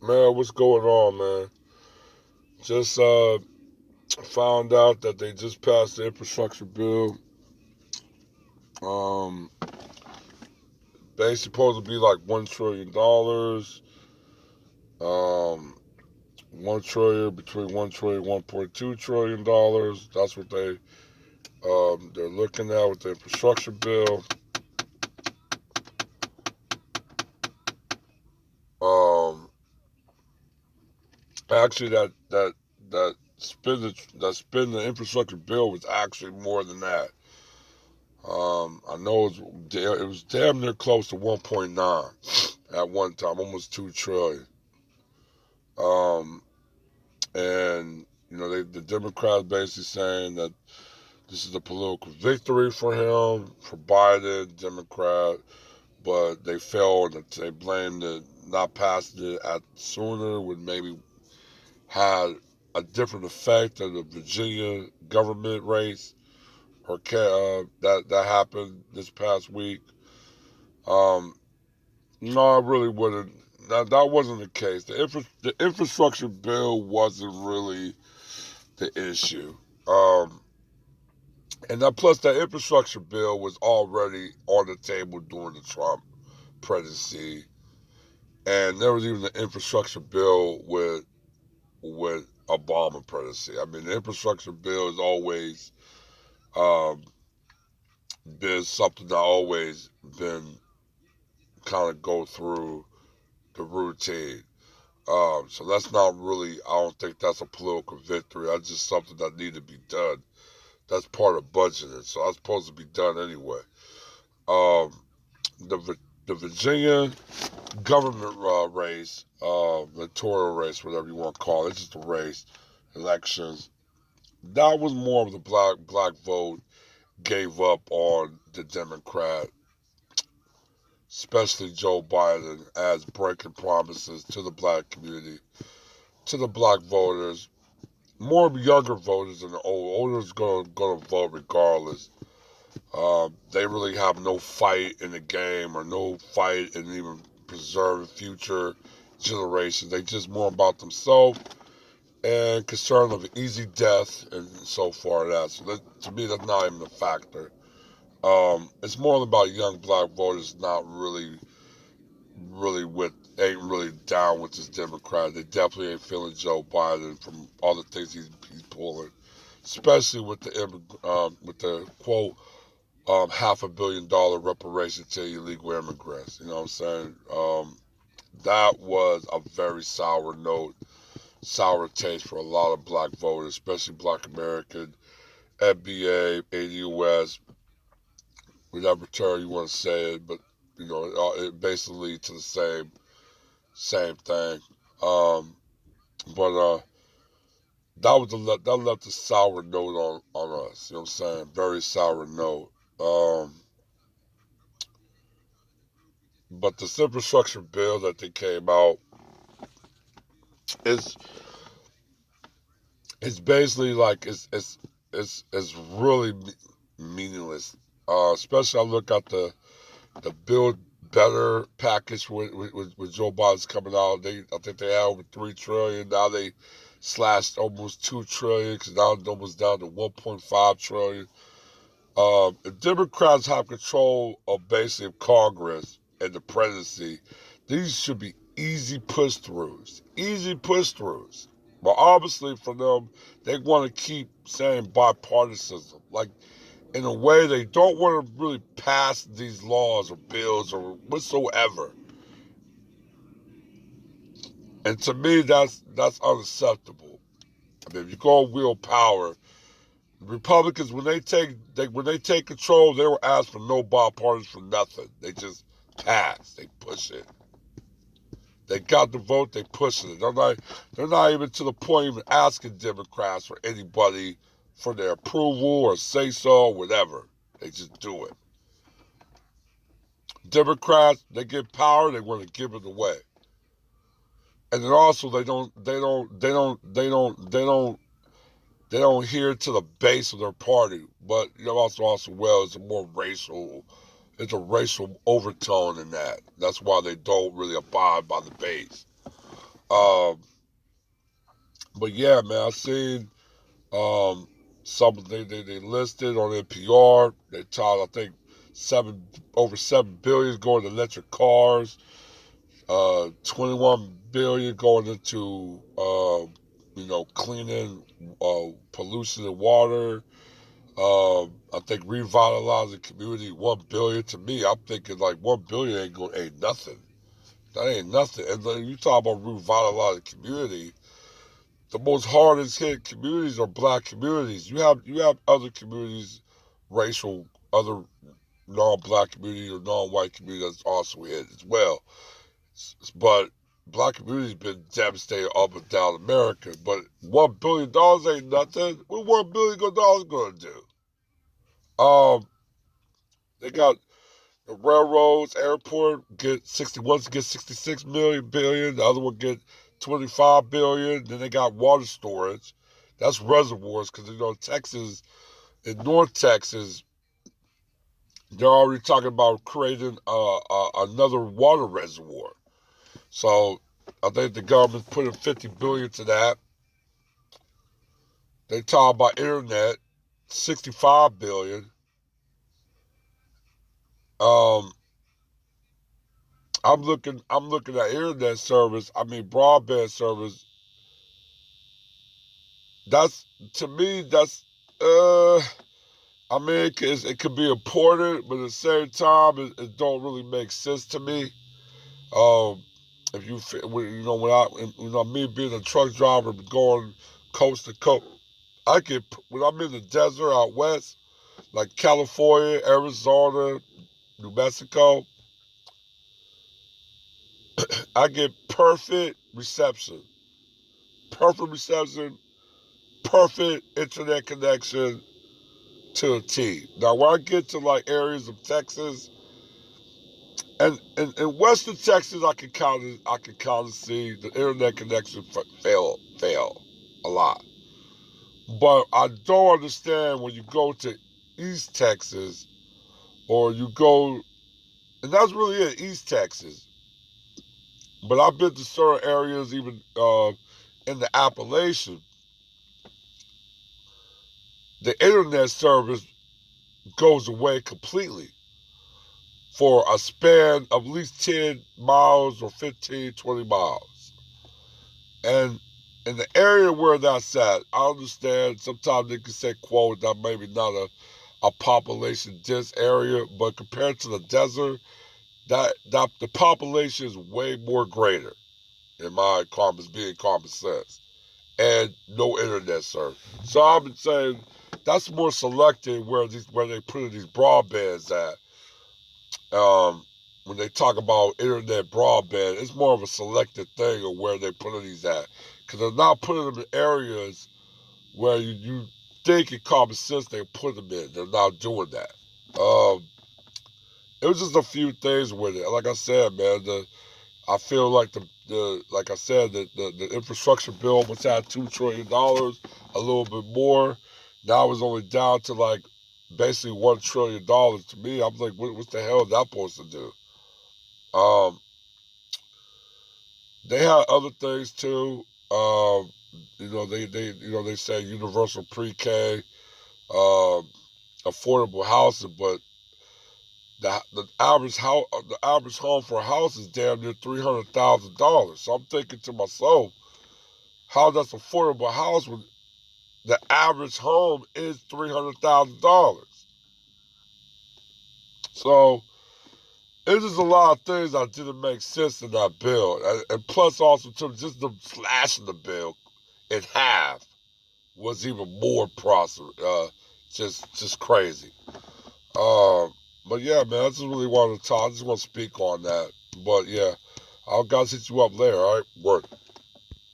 Man, what's going on, man? Just found out that they just passed the infrastructure bill. Um, basically supposed to be like $1 trillion. Um, 1 trillion between 1 trillion, $1.2 trillion. That's what they're looking at with the infrastructure bill. Um, actually, that spend the infrastructure bill was actually more than that. I know it was damn near close to 1.9 at one time, almost 2 trillion. Um, and the Democrats basically saying that this is a political victory for him, for Biden, Democrat, but they failed and they blamed it not passing it at sooner would maybe had a different effect of the Virginia government race or that happened this past week. Um, No, I really wouldn't. That wasn't the case. The infrastructure bill wasn't really the issue. Um, and that plus that infrastructure bill was already on the table during the Trump presidency, and there was even the infrastructure bill with Obama presidency. I mean, the infrastructure bill has always um, been something that always been kind of go through the routine. So that's not really, I don't think that's a political victory. That's just something that needed to be done. That's part of budgeting. So that's supposed to be done anyway. Um, the Virginia government race, electoral race, whatever you want to call it, it's just a race, elections. That was more of the black vote gave up on the Democrat, especially Joe Biden, as breaking promises to the black community, to the black voters, more younger voters than the old. Older's gonna vote regardless. They really have no fight in the game or no fight in even preserving future generations. They just more about themselves and concerned of an easy death and so far that. So to me, that's not even a factor. It's more about young black voters not ain't really down with this Democrat. They definitely ain't feeling Joe Biden from all the things he's pulling, especially with the quote $500 million reparation to illegal immigrants. You know what I'm saying? That was a very sour taste for a lot of black voters, especially black American, FBA, ADUS, whatever term you want to say it, but it basically to the same thing. Um, but that left a sour note on us. You know what I'm saying? Very sour note. Um, but this infrastructure bill that they came out is it's basically like it's really meaningless. Especially I look at the Build Better package with Joe Biden's coming out. I think they had over 3 trillion. Now they slashed almost 2 trillion because now it's almost down to 1.5 trillion. If Democrats have control of basically Congress and the presidency, these should be easy push throughs. Easy push throughs. But obviously for them, they want to keep saying bipartisanism. Like in a way they don't want to really pass these laws or bills or whatsoever. And to me that's unacceptable. I mean if you go wield power, Republicans when they take control, they will ask for no bipartisan for nothing. They just pass. They push it. They got the vote. They push it. They're not even to the point of even asking Democrats or anybody for their approval or say so or whatever. They just do it. Democrats, they get power. They want to give it away. And then also they don't hear to the base of their party. But also well, it's a racial overtone in that. That's why they don't really abide by the base. Um, but yeah, man, I seen um, they listed on NPR. They taught, I think, over 7 billion going to electric cars. 21 billion going into cleaning pollution in water. I think revitalizing community, 1 billion. To me, I'm thinking like 1 billion ain't nothing. That ain't nothing. And then you talk about revitalizing community. The most hardest hit communities are black communities. You have other communities, racial, other non-black community or non-white community that's also hit as well. But black community's been devastated up and down America. But $1 billion ain't nothing. What $1 billion gonna do? Um, they got the railroads, airport get 66 million billion. The other one get 25 billion. Then they got water storage. That's reservoirs because Texas, in North Texas, they're already talking about creating another water reservoir. So I think the government's putting 50 billion to that. They talk about internet, 65 billion. Um, I'm looking at internet service. I mean broadband service. That's to me. That's I mean it could be important, but at the same time, it don't really make sense to me. Um, if me being a truck driver going coast to coast, when I'm in the desert out west, like California, Arizona, New Mexico, I get perfect reception, perfect internet connection to a T. Now, when I get to like areas of Texas and in Western Texas, I can kind of see the internet connection fail a lot. But I don't understand when you go to East Texas or you go, and that's really it, East Texas. But I've been to certain areas, even in the Appalachian, the internet service goes away completely for a span of at least 10 miles or 15, 20 miles. And in the area where that's at, I understand sometimes they can say, quote, that maybe not a population dense area, but compared to the desert, that the population is way more greater in my common sense. And no internet service. So I've been saying that's more selective where they put these broadbands at. When they talk about internet broadband, it's more of a selected thing of where they put these at, because they're not putting them in areas where you think in common sense they put them in. They're not doing that. Um, it was just a few things with it. Like I said, man, I feel like like I said, the infrastructure bill almost had $2 trillion, a little bit more. Now it's only down to like basically $1 trillion. To me, I'm like, what the hell is that supposed to do? Um, they had other things too. They say universal pre-K, um, affordable housing, but the average home for a house is damn near $300,000. So I'm thinking to myself, how that's affordable house when the average home is $300,000? So it's just a lot of things that didn't make sense in that bill, and plus also too, just the slashing the bill in half was even more just crazy. Um, but yeah, man, I just really wanted to talk. I just want to speak on that. But yeah, I'll guys hit you up later. All right, work.